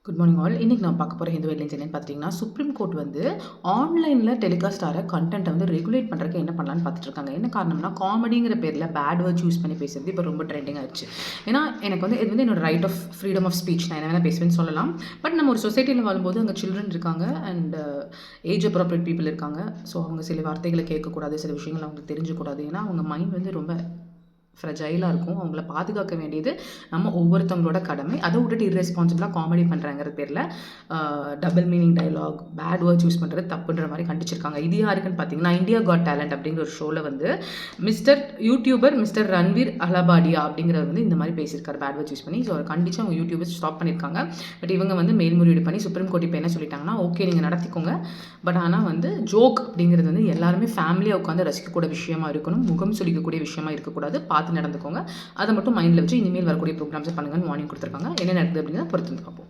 Good morning all. இன்றைக்கி நான் பார்க்க போகிற ஹிந்து ஹெட்லைன்ஸ் என்னென்னு பார்த்தீங்கன்னா, சுப்ரீம் கோர்ட் வந்து ஆன்லைனில் டெலிகாஸ்ட் ஆகிற கண்டென்ட்டை வந்து ரெகுலேட் பண்ணுறதுக்கு என்ன பண்ணலான்னு பார்த்துட்டு இருக்காங்க. என்ன காரணம்னா, காமெடிங்கிற பேரில் பேட் வேர்ட்ஸ் யூஸ் பண்ணி பேசுறது இப்போ ரொம்ப ட்ரெண்டிங் ஆயிடுச்சு. ஏன்னா எனக்கு வந்து இது வந்து என்னோட right of freedom of speech, நான் என்ன வேணால் பேசுவேன்னு சொல்லலாம். பட் நம்ம ஒரு சொசைட்டியில் வாழும்போது அங்கே சில்ட்ரன் இருக்காங்க அண்ட் ஏஜ் அப்ராப்ரியேட் பீப்புள் இருக்காங்க. ஸோ அவங்க சில வார்த்தைகளை கேட்கக்கூடாது, சில விஷயங்கள் அவங்களுக்கு தெரிஞ்சக்கூடாது. ஏன்னா அவங்க மைண்ட் வந்து ரொம்ப ஃப்ரெஜைலாக இருக்கும். அவங்கள பாதுகாக்க வேண்டியது நம்ம ஒவ்வொருத்தவங்களோட கடமை. அதை விட்டுட்டு இர்ரெஸ்பான்சிபிளாக காமெடி பண்ணுறாங்கிற பேரில் double meaning dialogue, bad words use பண்ணுறது தப்புன்ற மாதிரி கண்டிச்சிருக்காங்க. இது யாருக்குன்னு பார்த்தீங்கன்னா, இந்தியா காட் டேலண்ட் அப்படிங்கிற ஒரு ஷோவில் வந்து மிஸ்டர் ரன்வீர் அலபாடியா அப்படிங்கிறவர் வந்து இந்த மாதிரி பேசியிருக்காரு பேட் வேர்ட்ஸ் யூஸ் பண்ணி. ஸோ அதை கண்டித்து அவங்க யூடியூபர்ஸ் ஸ்டாப் பண்ணியிருக்காங்க. பட் இவங்க வந்து மேல்முறையீடு பண்ணி சுப்ரீம் கோர்ட் இப்போ என்ன சொல்லிட்டாங்கன்னா, ஓகே நீங்கள் நடத்திக்கோங்க, பட் ஆனால் வந்து ஜோக் அப்படிங்கிறது வந்து எல்லாருமே ஃபேமிலியாக உட்காந்து ரசிக்கக்கூடிய விஷயமா இருக்கணும், முகம் சுளிக்கக்கூடிய விஷயமா இருக்கக்கூடாது, பார்த்து நடந்துக்கோங்க. அதை மட்டும் மைண்டில் வச்சு இனிமேல் வரக்கூடிய ப்ரோக்ராம்ஸை பண்ணுங்கன்னு வார்னிங் கொடுத்துருக்காங்க. என்ன நடக்குது அப்படிங்கிறத பொறுத்து வந்து பார்ப்போம்.